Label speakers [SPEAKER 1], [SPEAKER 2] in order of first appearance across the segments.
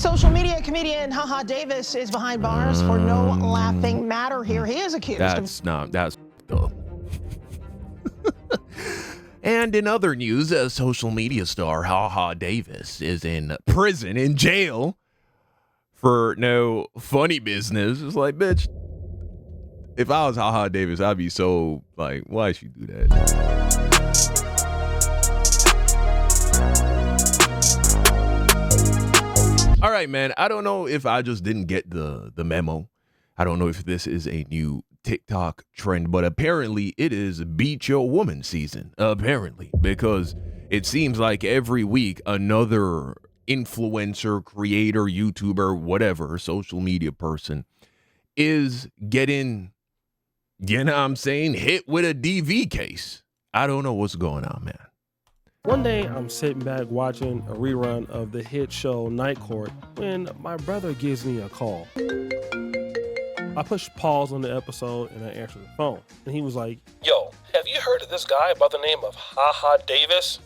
[SPEAKER 1] Social media comedian Haha Davis is behind bars for no laughing matter here. He is accused
[SPEAKER 2] that's dumb. And in other news, social media star Haha Davis is in prison, in jail, for no funny business. It's like, bitch, if I was Haha Davis, I'd be so like, why'd she do that? All right, man. I don't know if I just didn't get the memo. I don't know if this is a new TikTok trend, but apparently it is Beat Your Woman season. Apparently, because it seems like every week another influencer, creator, YouTuber, whatever, social media person is getting, you know what I'm saying, hit with a DV case. I don't know what's going on, man.
[SPEAKER 3] One day, I'm sitting back watching a rerun of the hit show Night Court when my brother gives me a call. I push pause on the episode and I answer the phone. And he was like, "Yo, have you heard of this guy by the name of Haha Davis?"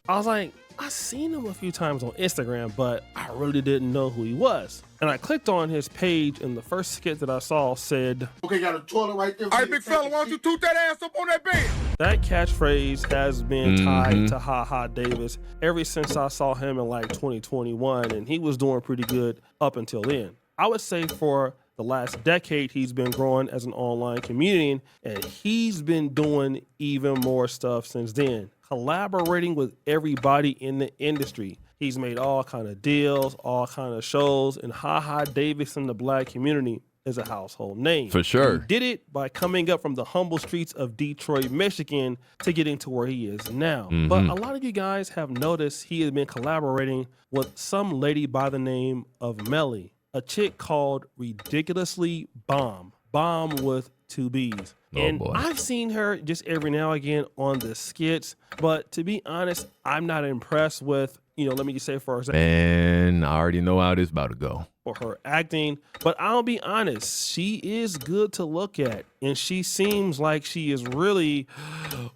[SPEAKER 3] I was like, I seen him a few times on Instagram, but I really didn't know who he was. And I clicked on his page, and the first skit that I saw said,
[SPEAKER 4] "Okay, got a toilet right there."
[SPEAKER 5] All right, big fella, why don't you toot that ass up on that bed?
[SPEAKER 3] That catchphrase has been tied to Haha Davis ever since I saw him in like 2021, and he was doing pretty good up until then. I would say for the last decade, he's been growing as an online comedian, and he's been doing even more stuff since then, collaborating with everybody in the industry. He's made all kind of deals, all kind of shows, and Haha Davis in the black community is a household name.
[SPEAKER 2] For sure.
[SPEAKER 3] He did it by coming up from the humble streets of Detroit, Michigan to getting to where he is now. But a lot of you guys have noticed he has been collaborating with some lady by the name of Melly, a chick called Ridiculously Bomb. Bomb with 2 B's. And
[SPEAKER 2] boy.
[SPEAKER 3] I've seen her just every now and again on the skits, but to be honest, I'm not impressed with, let me just say for example,
[SPEAKER 2] Man, I already know how this about to go.
[SPEAKER 3] for her acting, but I'll be honest, she is good to look at, and she seems like she is really,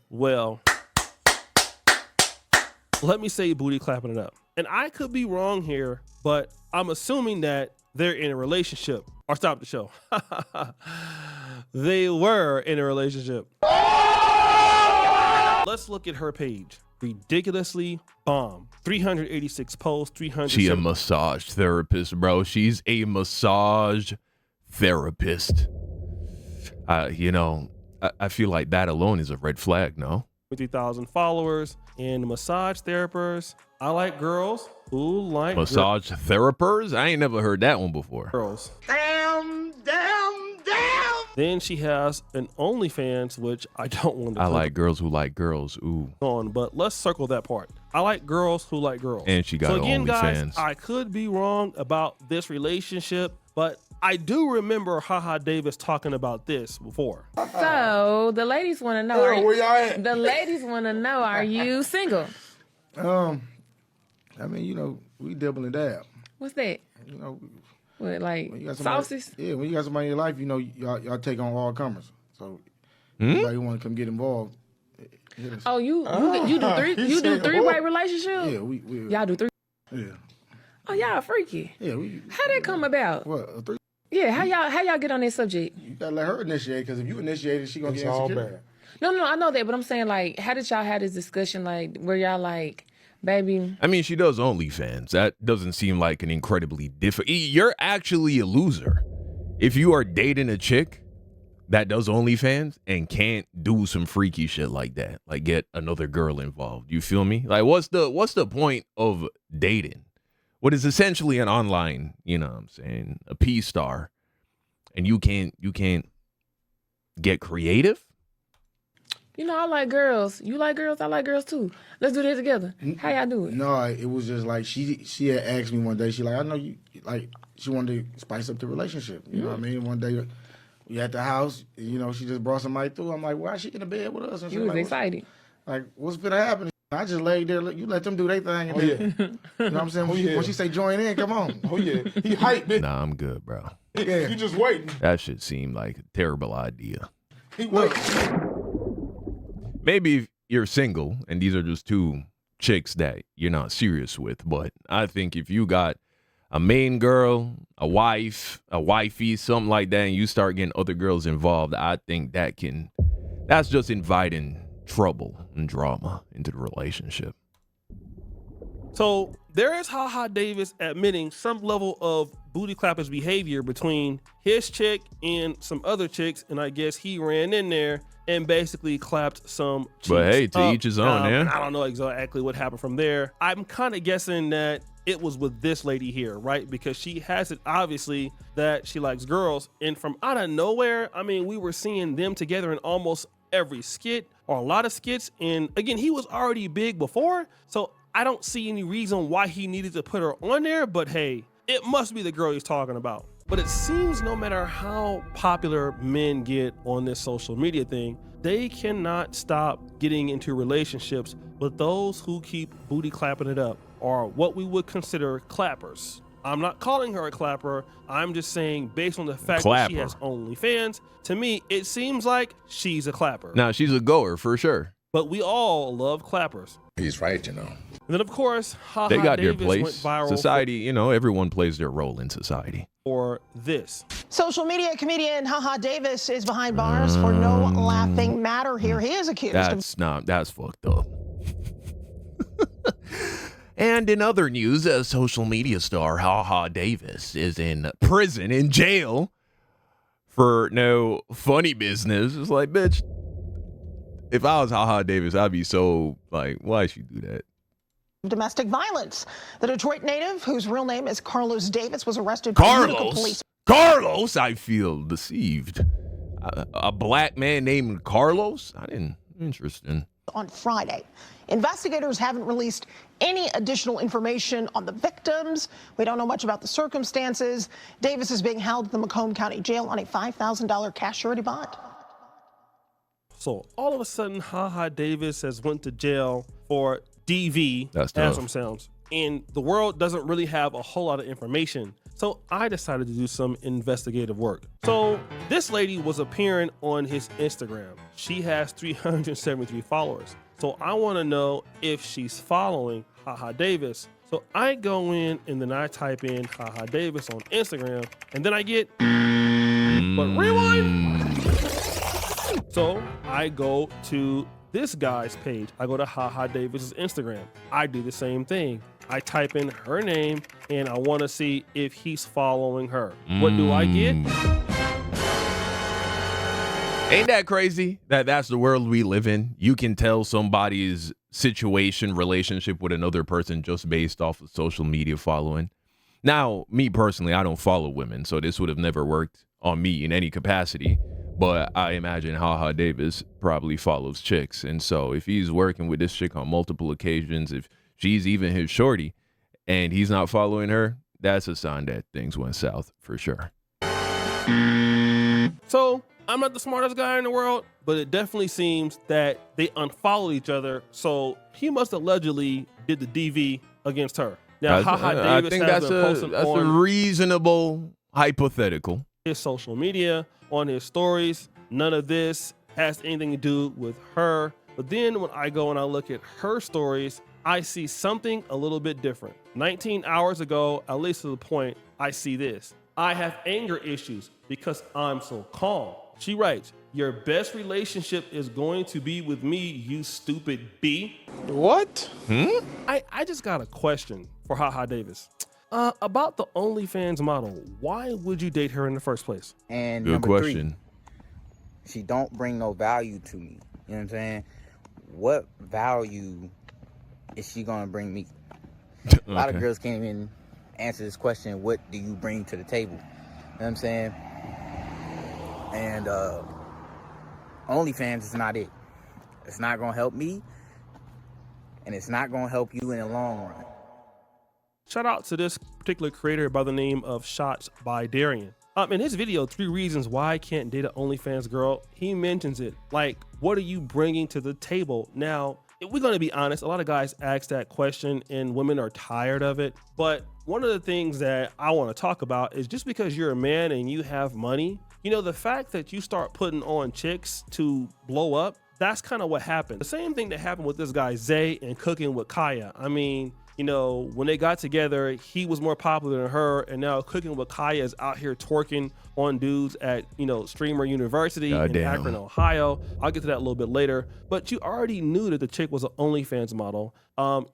[SPEAKER 3] well, let me say booty clapping it up. And I could be wrong here, but I'm assuming that they're in a relationship. Or stop the show. They were in a relationship. Let's look at her page. Ridiculously Bomb. 386 posts, 300.
[SPEAKER 2] She a massage therapist, bro. She's a massage therapist. I feel like that alone is a red flag, no?
[SPEAKER 3] 50,000 followers and massage therapists. I like girls who like
[SPEAKER 2] massage therapists? I ain't never heard that one before.
[SPEAKER 3] Girls.
[SPEAKER 4] Damn.
[SPEAKER 3] Then she has an OnlyFans, which I don't want to
[SPEAKER 2] I like girls who like girls. Ooh.
[SPEAKER 3] on, but let's circle that part. I like girls who like girls.
[SPEAKER 2] And she got
[SPEAKER 3] so again, guys,
[SPEAKER 2] OnlyFans.
[SPEAKER 3] I could be wrong about this relationship, but I do remember Haha Davis talking about this before.
[SPEAKER 6] So the ladies want to know.
[SPEAKER 5] Where y'all at?
[SPEAKER 6] The ladies want to know: are you single?
[SPEAKER 4] I mean, we dibble and dab.
[SPEAKER 6] What's that? What, like
[SPEAKER 4] When you got somebody,
[SPEAKER 6] sauces?
[SPEAKER 4] Yeah, when you got somebody in your life, y'all take on all comers. So anybody who want to come get involved, hit us.
[SPEAKER 6] Oh, you do three? You do three-way relationship?
[SPEAKER 4] Yeah, we
[SPEAKER 6] Y'all do three?
[SPEAKER 4] yeah.
[SPEAKER 6] Oh, y'all freaky.
[SPEAKER 4] Yeah, we.
[SPEAKER 6] How that come about?
[SPEAKER 4] What, a 3?
[SPEAKER 6] Yeah, how y'all get on that subject?
[SPEAKER 4] You gotta let her initiate, because if you initiate it, she gonna
[SPEAKER 5] It's
[SPEAKER 4] get
[SPEAKER 5] all
[SPEAKER 4] insecure.
[SPEAKER 5] bad.
[SPEAKER 6] No, I know that, but I'm saying like, how did y'all have this discussion? Like, where y'all like, baby?
[SPEAKER 2] I mean, she does OnlyFans. That doesn't seem like an incredibly difficult. You're actually a loser if you are dating a chick that does OnlyFans and can't do some freaky shit like that, like get another girl involved. You feel me? Like, what's the point of dating? What is essentially an online, a P star, and you can't get creative?
[SPEAKER 4] Mm-hmm.
[SPEAKER 6] I like girls. You like girls? I like girls too. Let's do that together. How y'all do it?
[SPEAKER 4] No, it was just like she had asked me one day. She like, I know you like. She wanted to spice up the relationship. You know what I mean? One day we at the house. She just brought somebody through. I'm like, why is she in the bed with us? And she
[SPEAKER 6] You was
[SPEAKER 4] like,
[SPEAKER 6] excited.
[SPEAKER 4] what's gonna happen? I just laid there. You let them do their thing. And then, you know what I'm saying? When she say join in, come on.
[SPEAKER 5] Oh, yeah. He hyped it.
[SPEAKER 2] Nah, I'm good, bro.
[SPEAKER 4] Yeah.
[SPEAKER 5] You just waiting.
[SPEAKER 2] That shit seemed like a terrible idea.
[SPEAKER 5] He waiting.
[SPEAKER 2] Maybe if you're single and these are just two chicks that you're not serious with. But I think if you got a main girl, a wife, a wifey, something like that, and you start getting other girls involved, I think that's just inviting trouble and drama into the relationship.
[SPEAKER 3] So there is HaHa Davis admitting some level of booty clappers behavior between his chick and some other chicks, and I guess he ran in there and basically clapped some cheeks.
[SPEAKER 2] But hey, to each his own, yeah.
[SPEAKER 3] I don't know exactly what happened from there. I'm kind of guessing that it was with this lady here, right? Because she has it obviously that she likes girls, and from out of nowhere, I mean, we were seeing them together in almost every skit or a lot of skits, and again, he was already big before, so I don't see any reason why he needed to put her on there, but hey, it must be the girl he's talking about. But it seems no matter how popular men get on this social media thing, they cannot stop getting into relationships with those who keep booty clapping it up, or what we would consider clappers. I'm not calling her a clapper. I'm just saying, based on the fact that she has OnlyFans, to me, it seems like she's a clapper.
[SPEAKER 2] Now, she's a goer for sure.
[SPEAKER 3] But we all love clappers.
[SPEAKER 5] He's right, you know.
[SPEAKER 3] And then, of course, HaHa
[SPEAKER 2] They got
[SPEAKER 3] Davis
[SPEAKER 2] their
[SPEAKER 3] went
[SPEAKER 2] place.
[SPEAKER 3] viral
[SPEAKER 2] Society, you know, everyone plays their role in society.
[SPEAKER 3] for this.
[SPEAKER 1] Social media comedian HaHa Davis is behind bars for no laughing matter here. He is accused of...
[SPEAKER 2] That's fucked up. And in other news, a social media star, HaHa Davis, is in prison, in jail, for no funny business. It's like, bitch, if I was HaHa Davis, I'd be so, like, why'd she do that?
[SPEAKER 1] domestic violence. The Detroit native, whose real name is Carlos Davis, was arrested by Utica police.
[SPEAKER 2] Carlos, I feel deceived. A black man named Carlos? Interesting.
[SPEAKER 1] On Friday. Investigators haven't released any additional information on the victims. We don't know much about the circumstances. Davis is being held at the Macomb County Jail on a $5,000 cash surety bond.
[SPEAKER 3] So all of a sudden, HaHa Davis has went to jail for DV,
[SPEAKER 2] That's
[SPEAKER 3] as
[SPEAKER 2] tough.
[SPEAKER 3] some sounds. And the world doesn't really have a whole lot of information. So I decided to do some investigative work. So this lady was appearing on his Instagram. She has 373 followers. So I want to know if she's following HaHa Davis. So I go in and then I type in HaHa Davis on Instagram, and then I get, but rewind. So I go to this guy's page. I go to HaHa Davis's Instagram. I do the same thing. I type in her name and I want to see if he's following her. What do I get?
[SPEAKER 2] Ain't that crazy that that's the world we live in? You can tell somebody's situation, relationship with another person just based off of social media following. Now, me personally, I don't follow women, so this would have never worked on me in any capacity. But I imagine HaHa Davis probably follows chicks. And so if he's working with this chick on multiple occasions, if she's even his shorty and he's not following her, that's a sign that things went south for sure.
[SPEAKER 3] So I'm not the smartest guy in the world, but it definitely seems that they unfollowed each other. So he must allegedly did the DV against her. Now, HaHa Davis
[SPEAKER 2] I think
[SPEAKER 3] has been posting
[SPEAKER 2] that's a
[SPEAKER 3] on
[SPEAKER 2] reasonable hypothetical.
[SPEAKER 3] his social media, on his stories. None of this has anything to do with her. But then when I go and I look at her stories, I see something a little bit different. 19 hours ago, at least to the point, I see this. I have anger issues because I'm so calm. She writes, your best relationship is going to be with me, you stupid B.
[SPEAKER 5] What?
[SPEAKER 3] I just got a question for HaHa Davis. About the OnlyFans model, why would you date her in the first place?
[SPEAKER 7] And
[SPEAKER 2] Good
[SPEAKER 7] number
[SPEAKER 2] question.
[SPEAKER 7] 3, she don't bring no value to me. You know what I'm saying? What value is she gonna bring me? A lot of girls can't even answer this question. What do you bring to the table? You know what I'm saying? And OnlyFans is not it. It's not gonna help me, and it's not gonna help you in the long run.
[SPEAKER 3] Shout out to this particular creator by the name of Shots by Darian. In his video, 3 reasons why I can't date an OnlyFans girl, he mentions it. Like, what are you bringing to the table? Now, if we're going to be honest, a lot of guys ask that question and women are tired of it. But one of the things that I want to talk about is just because you're a man and you have money, you know, the fact that you start putting on chicks to blow up, that's kind of what happened. The same thing that happened with this guy Zay and Cooking with Kaya. I mean, you know, when they got together, he was more popular than her, and now Cooking with Kaya is out here twerking on dudes at, you know, Streamer University in Akron, Ohio. I'll get to that a little bit later. But you already knew that the chick was an OnlyFans model.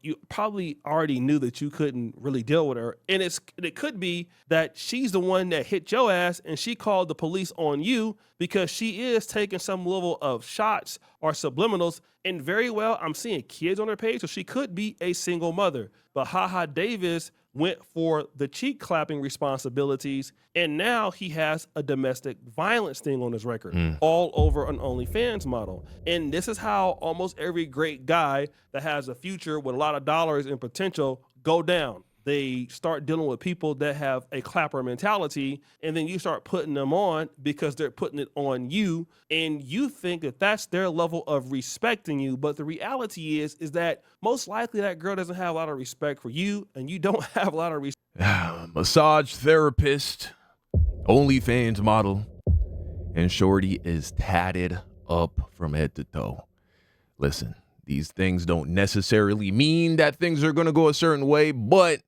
[SPEAKER 3] You probably already knew that you couldn't really deal with her. And it could be that she's the one that hit your ass and she called the police on you because she is taking some level of shots or subliminals. And very well, I'm seeing kids on her page, so she could be a single mother. But HaHa Davis went for the cheek clapping responsibilities, and now he has a domestic violence thing on his record, all over an OnlyFans model. And this is how almost every great guy that has a future with a lot of dollars and potential go down. They start dealing with people that have a clapper mentality, and then you start putting them on because they're putting it on you, and you think that that's their level of respecting you. But the reality is that most likely that girl doesn't have a lot of respect for you, and you don't have a lot of respect.
[SPEAKER 2] Massage therapist, OnlyFans model, and shorty is tatted up from head to toe. Listen, these things don't necessarily mean that things are going to go a certain way, but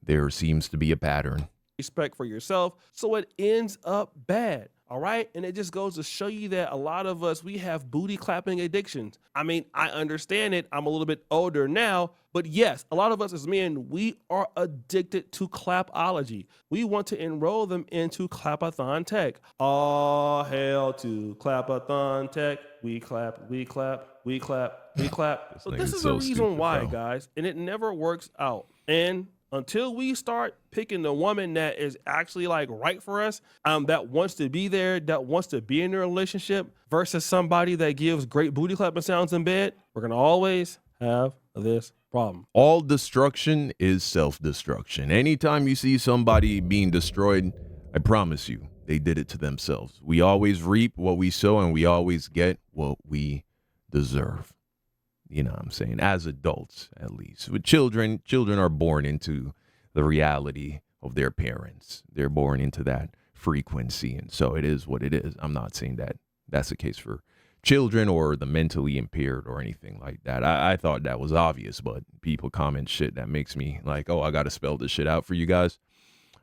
[SPEAKER 2] there seems to be a pattern.
[SPEAKER 3] Respect for yourself, so it ends up bad. All right. And it just goes to show you that a lot of us, we have booty clapping addictions. I mean, I understand it. I'm a little bit older now, but yes, a lot of us as men, we are addicted to clapology. We want to enroll them into Clapathon Tech. All hail to Clapathon Tech. We clap, we clap, we clap, we clap. So this is the reason why, guys, and it never works out. And until we start picking the woman that is actually like right for us, that wants to be there, that wants to be in a relationship versus somebody that gives great booty clapping sounds in bed, we're going to always have this problem.
[SPEAKER 2] All destruction is self-destruction. Anytime you see somebody being destroyed, I promise you, they did it to themselves. We always reap what we sow, and we always get what we deserve. You know what I'm saying? As adults, at least. With children are born into the reality of their parents. They're born into that frequency, and so it is what it is. I'm not saying that that's the case for children or the mentally impaired or anything like that. I thought that was obvious, but people comment shit that makes me like, oh, I got to spell this shit out for you guys.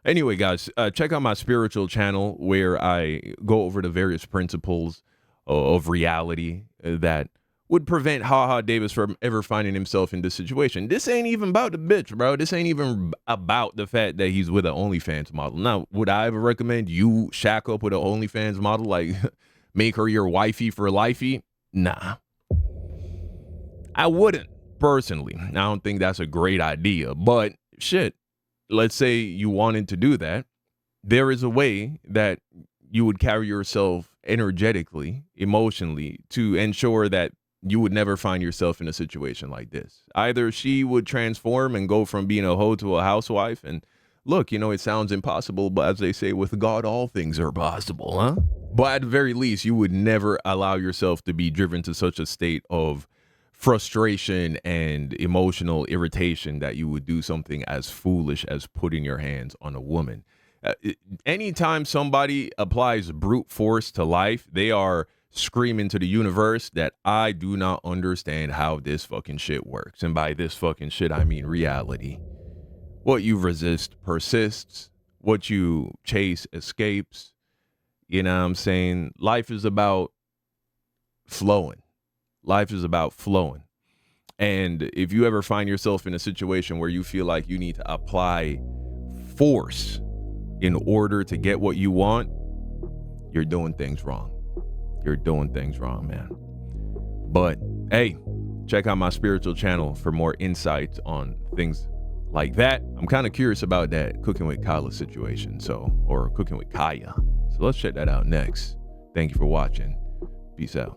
[SPEAKER 2] Anyway, guys, check out my spiritual channel where I go over the various principles of reality that would prevent HaHa Davis from ever finding himself in this situation. This ain't even about the bitch, bro. This ain't even about the fact that he's with an OnlyFans model. Now, would I ever recommend you shack up with an OnlyFans model? Like, make her your wifey for lifey? Nah. I wouldn't, personally. I don't think that's a great idea. But, shit, let's say you wanted to do that. There is a way that you would carry yourself energetically, emotionally, to ensure that you would never find yourself in a situation like this. Either she would transform and go from being a hoe to a housewife. And look, you know, it sounds impossible, but as they say, with God, all things are possible, huh? But at the very least, you would never allow yourself to be driven to such a state of frustration and emotional irritation that you would do something as foolish as putting your hands on a woman. Anytime somebody applies brute force to life, they are screaming to the universe that I do not understand how this fucking shit works. And by this fucking shit, I mean reality. What you resist persists. What you chase escapes. You know what I'm saying? Life is about flowing. Life is about flowing. And if you ever find yourself in a situation where you feel like you need to apply force in order to get what you want, you're doing things wrong. You're doing things wrong, man. But hey, check out my spiritual channel for more insights on things like that. I'm kind of curious about that Cooking with Kaya situation, or Cooking with Kaya. So let's check that out next. Thank you for watching. Peace out.